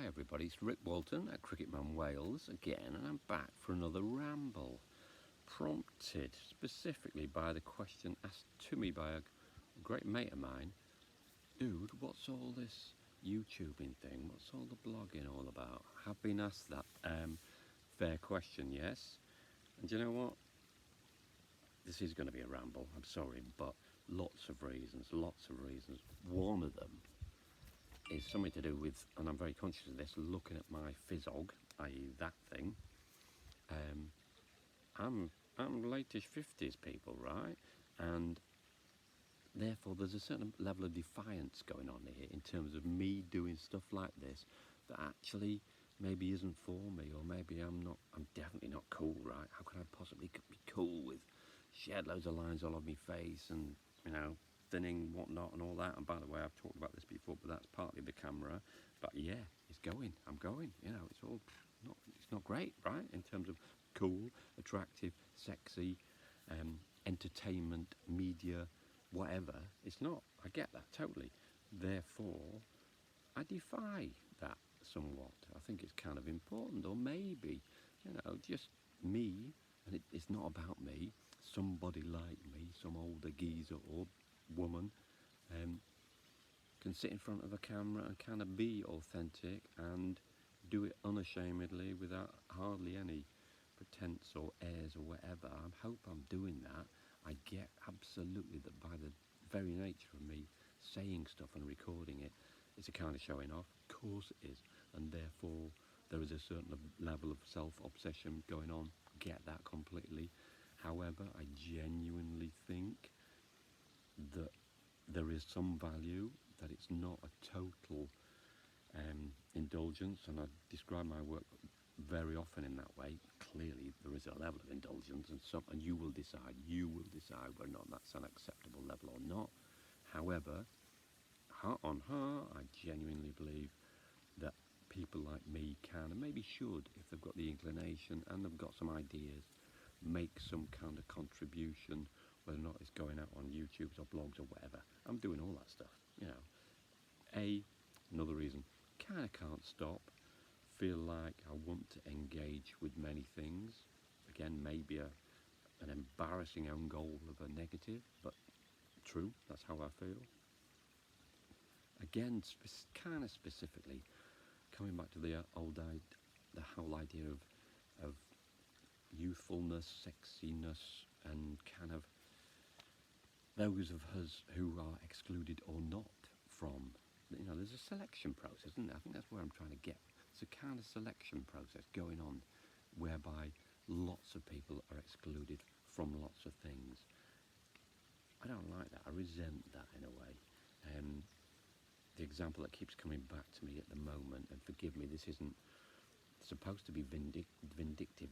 everybody, it's Rick Walton at Cricketman Wales again, and I'm back for another ramble, prompted specifically by the question asked to me by a great mate of mine. Dude, what's all this YouTubing thing? What's all the blogging all about? Have been asked that. Fair question, yes. And you know what? This is going to be a ramble, I'm sorry, but lots of reasons. One of them is something to do with, and I'm very conscious of this, looking at my physog, i.e. that thing. I'm late-ish 50s, people, right? And therefore there's a certain level of defiance going on here in terms of me doing stuff like this that actually maybe isn't for me, or maybe I'm definitely not cool, right? How could I possibly be cool with shed loads of lines all over my face and, you know, thinning, whatnot, and all that? And by the way, I've talked about this before, but that's partly the camera. But yeah, I'm going. You know, it's all it's not great, right? In terms of cool, attractive, sexy, entertainment, media, whatever. It's not. I get that totally. Therefore, I defy that somewhat. I think it's kind of important, or maybe, you know, just me, and it's not about me. Somebody like me, some older geezer or woman, can sit in front of a camera and kind of be authentic and do it unashamedly without hardly any pretense or airs or whatever. I hope I'm doing that. I get absolutely that by the very nature of me saying stuff and recording it, it's a kind of showing off. Of course it is. And therefore there is a certain level of self-obsession going on. Get that completely. However, I genuinely think that there is some value, that it's not a total indulgence, and I describe my work very often in that way. Clearly there is a level of indulgence, and you will decide whether or not that's an acceptable level or not. However, heart on heart, I genuinely believe that people like me can, and maybe should, if they've got the inclination and they've got some ideas, make some kind of contribution, whether or not it's going out on YouTubes or blogs or whatever. I'm doing all that stuff, you know. Another reason, kind of can't stop, feel like I want to engage with many things. Again, maybe an embarrassing own goal of a negative, but true, that's how I feel. Again, kind of specifically, coming back to the whole idea of youthfulness, sexiness, and kind of those of us who are excluded or not from, you know, there's a selection process, isn't there? I think that's where I'm trying to get. It's a kind of selection process going on whereby lots of people are excluded from lots of things. I don't like that. I resent that in a way. The example that keeps coming back to me at the moment, and forgive me, this isn't supposed to be vindictive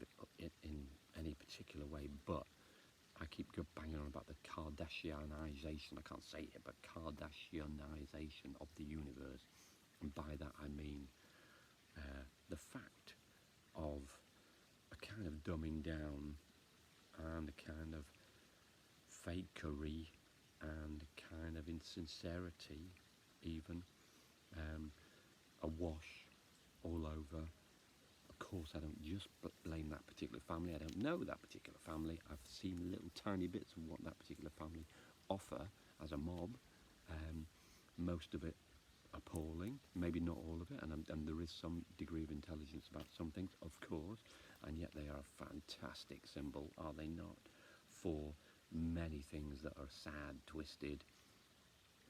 in any particular way, but I keep banging on about the Kardashianization, I can't say it, but Kardashianization of the universe. And by that I mean the fact of a kind of dumbing down and a kind of fakery and a kind of insincerity even, a wash all over. Of course, I don't just blame that particular family. I don't know that particular family. I've seen little tiny bits of what that particular family offer as a mob. Most of it appalling, maybe not all of it, and there is some degree of intelligence about some things, of course, and yet they are a fantastic symbol, are they not, for many things that are sad, twisted,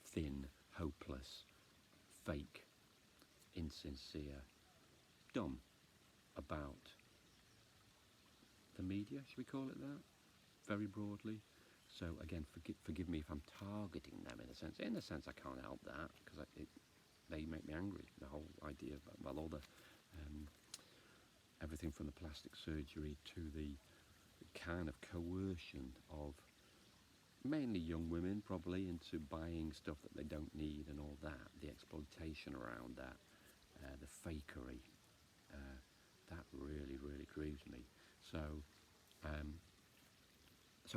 thin, hopeless, fake, insincere, dumb about the media, should we call it that, very broadly. So again, forgive me if I'm targeting them in a sense. In a sense, I can't help that, because they make me angry. The whole idea of, well, all the everything from the plastic surgery to the kind of coercion of mainly young women, probably, into buying stuff that they don't need and all that, the exploitation around that, the fakery, that really, really grieves me. So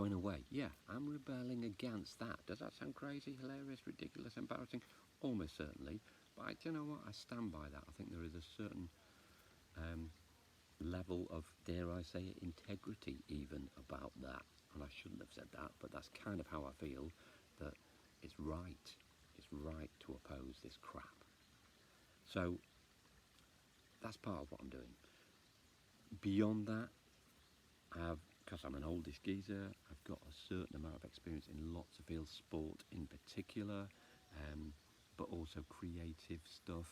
in a way, yeah, I'm rebelling against that. Does that sound crazy, hilarious, ridiculous, embarrassing? Almost certainly, But do you know what? I stand by that. I think there is a certain level of, dare I say it, integrity even about that. And I shouldn't have said that, but that's kind of how I feel, that it's right. It's right to oppose this crap. So that's part of what I'm doing. Beyond that, because I'm an oldish geezer, I've got a certain amount of experience in lots of fields, sport in particular, but also creative stuff.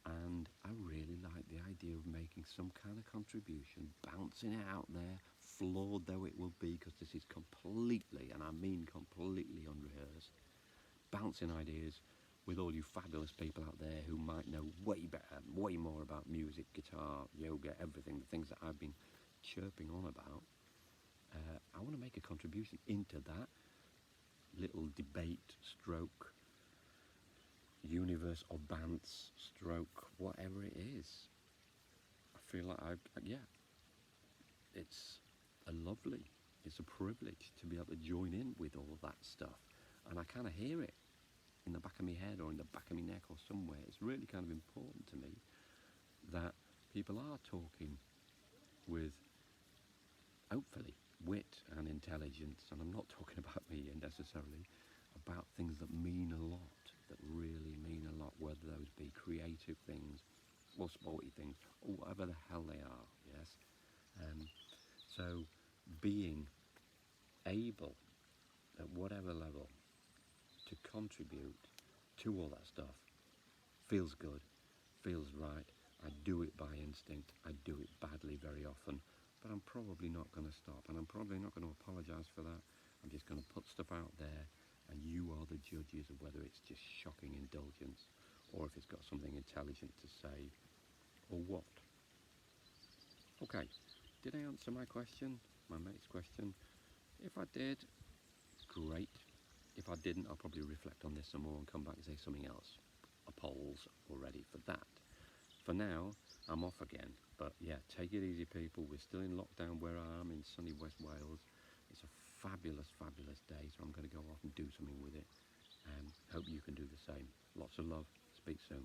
And I really like the idea of making some kind of contribution, bouncing it out there, flawed though it will be, because this is completely, and I mean completely unrehearsed, bouncing ideas with all you fabulous people out there who might know way better, way more about music, guitar, yoga, everything, the things that I've been chirping on about. I want to make a contribution into that little debate stroke universe of bands stroke whatever it is. I feel like it's it's a privilege to be able to join in with all that stuff, and I kind of hear it in the back of my head or in the back of my neck or somewhere. It's really kind of important to me that people are talking with, hopefully, wit and intelligence, and I'm not talking about me necessarily, about things that mean a lot, that really mean a lot, whether those be creative things or sporty things or whatever the hell they are, yes? So being able, at whatever level, to contribute to all that stuff feels good, feels right. I do it by instinct, I do it badly very often, but I'm probably not going to stop, and I'm probably not going to apologise for that. I'm just going to put stuff out there, and you are the judges of whether it's just shocking indulgence or if it's got something intelligent to say or what. Okay, did I answer my question, my mate's question? If I did, great. If I didn't, I'll probably reflect on this some more and come back and say something else. A poll's already for that. For now, I'm off again. But yeah, take it easy, people. We're still in lockdown where I am in sunny West Wales. It's a fabulous, fabulous day, so I'm going to go off and do something with it. Hope you can do the same. Lots of love. Speak soon.